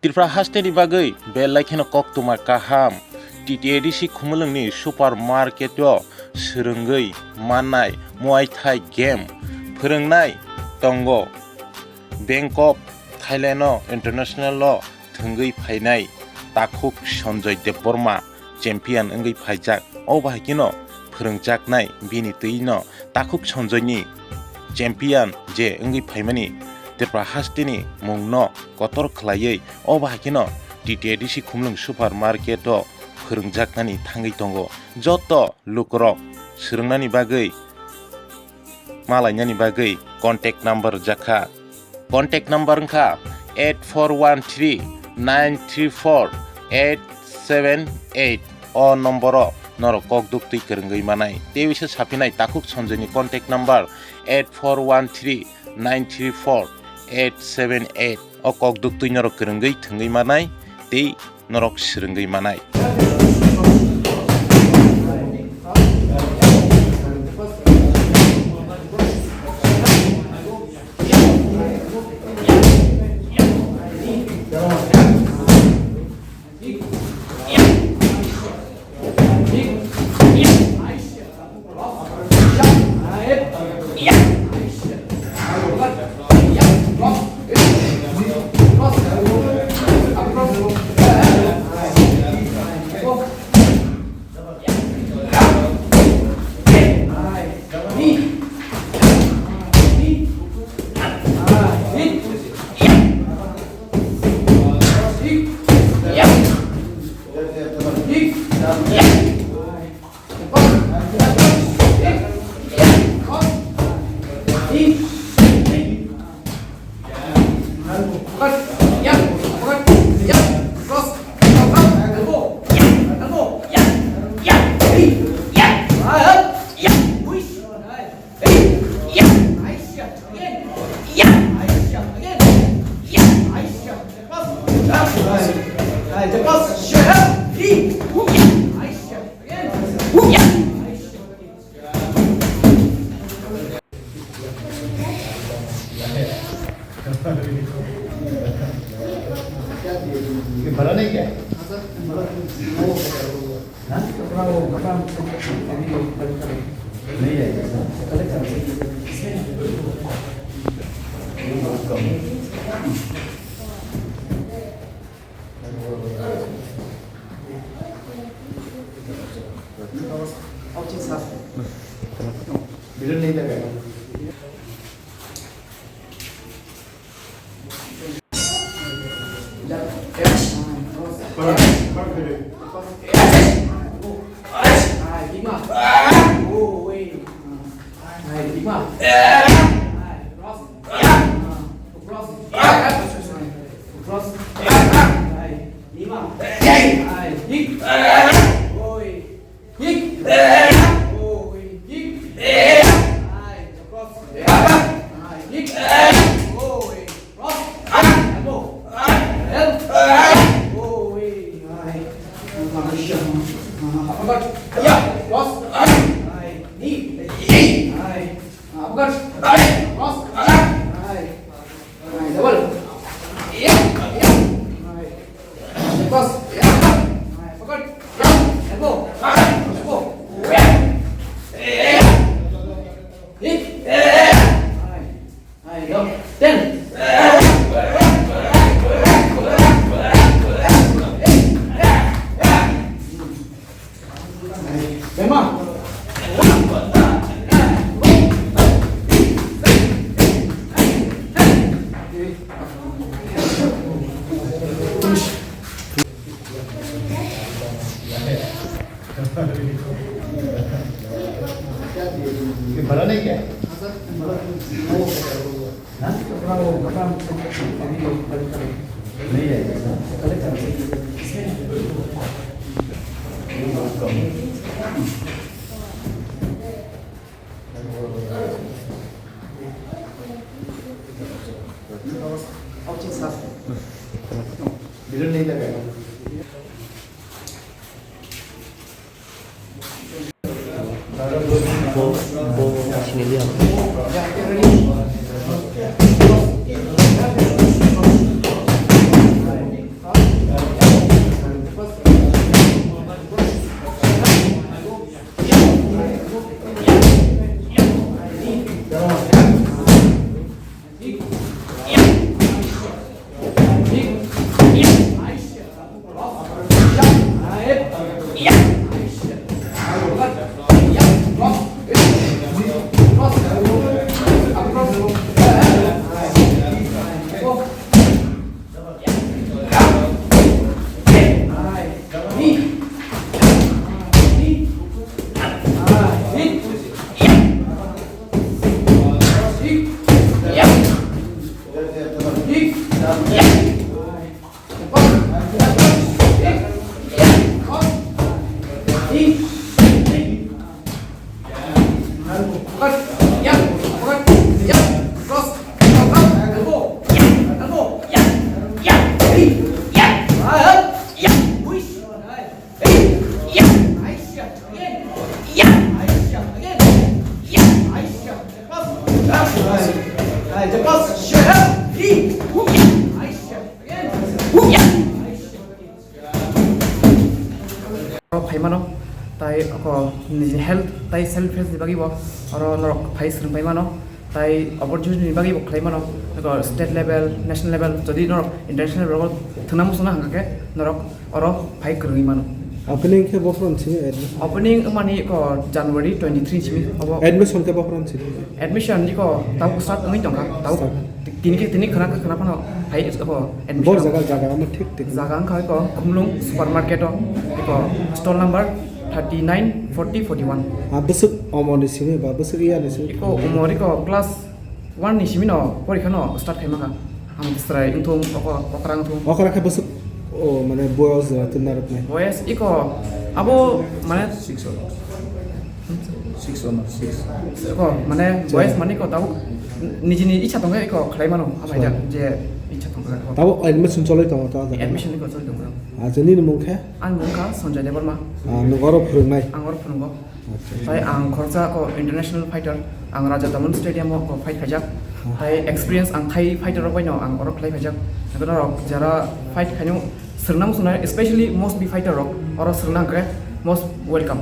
Tirfra hasteni bagai belaikeno koktuma kaham TTADC khumulungni supermarket o srungui manai muay thai game phurungnai tongo Bank of Thailand o international o thungui phainai Takhuk Sanjay Debbarma champion ongui phaijak o bahikino phurungjaknai bini tuino Takhuk Sanjay ni champion je ongui phaimani Tirfra hasteni mungno kotor khlaiui o bahikino TTADC khumlung supermarket o phurungjaknani thangui tongo joto lukrok srungnani bagui malainani bagui contact number jakha contact number wngkha 8413934878 o number o norok kokduk tui kwrwngui manai tebisa sapinai Takhuk Sanjay ni contact number 8413934878 o kokduk tui norok kwrwngui thwngui manai tei norok srungui manai. भरा नहीं क्या? नहीं जाएगा bill नहीं लगेगा भरा नहीं क्या? नहीं जाएगा बिल नहीं लगेगा sini lihat. फाइमानो ताई निजी हेल्थ ताई सेल्फ डिफेंस बागी और नरक फाइस फाइमानो ताई अपरचुनिटी बागी खाइमानो स्टेट लेवल नेशनल लेवल जदि नरक इंटरनेशनल लेवल थना मुसना हांगाके नरक और फाइट करगिमानो opening ke bofron chi opening मानी को जनवरी 23 छिमी अब admission ke bofron chi admission नि को ताउ स्टार्ट नङै दंगा ताउ तिनी खना फनो फाइ अब bor admission jaga ma thik thik जागा खा को खुमलुंग सुपरमार्केट को stall number 39 40 41 busuk omoni simi ba busuk ya ni simi को उमोरी को क्लास 1 नि सिमिनो परीक्षा न स्टार्ट खाइमाखा हम स्ट्राइ इंथुम अकरां थुम okara ke busuk o mane boys tunarat nai वयस इको अबो माने 6 or 6 को माने वयस माने को ताउ निजिनि इच्छा दंगा इको खाइमानो हाबायदा जे इच्छा दंगा tabo admission choloi tong ta admission नि को जल दंगा ajani ni mungkhe आं मुंखा संजय देवर्मा nugoro phurungnai आं और फोरोंगो ताई आं खरसा को इंटरनेशनल फाइटर आं राजा दामन स्टेडियम को फाइट खाइजाक ताई एक्सपीरियंस आं थाई फाइटर बायनो आं और फ्लाइ खाइजाक नगरा रक जरा फाइट खाइनो सरनाम सुना स्पेशली मोस्ट बी फाइटर रक और सरना के मोस्ट वेलकम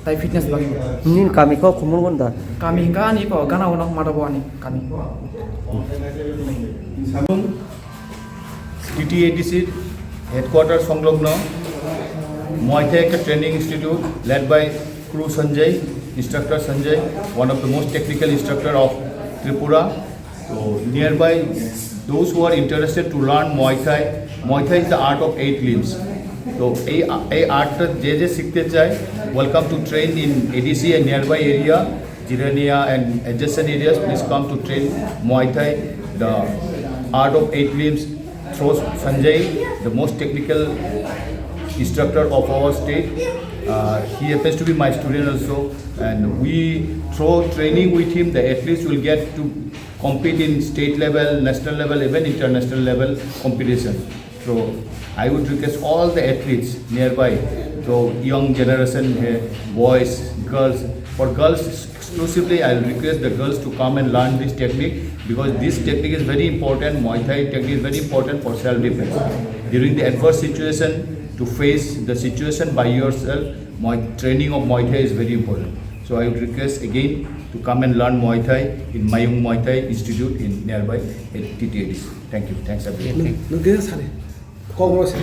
ताई फिटनेस बागी Ini kami ko kumul gonda. kami hingga ani ko gana wono madabo ani kami TTADC headquarters সংলগ্ন Muay Thai training institute led by Crew Sanjay, instructor Sanjay, one of the most technical instructor of Tripura. So nearby, those who are interested to learn Muay Thai is the art of 8 limbs. So a art je सीखते चाहे, welcome to train in ADC and nearby area, Jirania and adjacent areas. Please come to train Muay Thai, the art of 8 limbs. Throws Sanjay, the most technical instructor of our state. He happens to be my student also, and we through training with him, the athletes will get to compete in state level, national level, even international level competition. So I would request all the athletes nearby, so young generation, boys, girls. For girls exclusively, I will request the girls to come and learn this technique, because this technique is very important. Muay Thai technique is very important for self-defense. During the adverse situation, to face the situation by yourself, training of Muay Thai is very important. So I would request again to come and learn Muay Thai in Mayung Muay Thai Institute in nearby TTADC. Thank you. Thanks everyone. nuge sare kogro se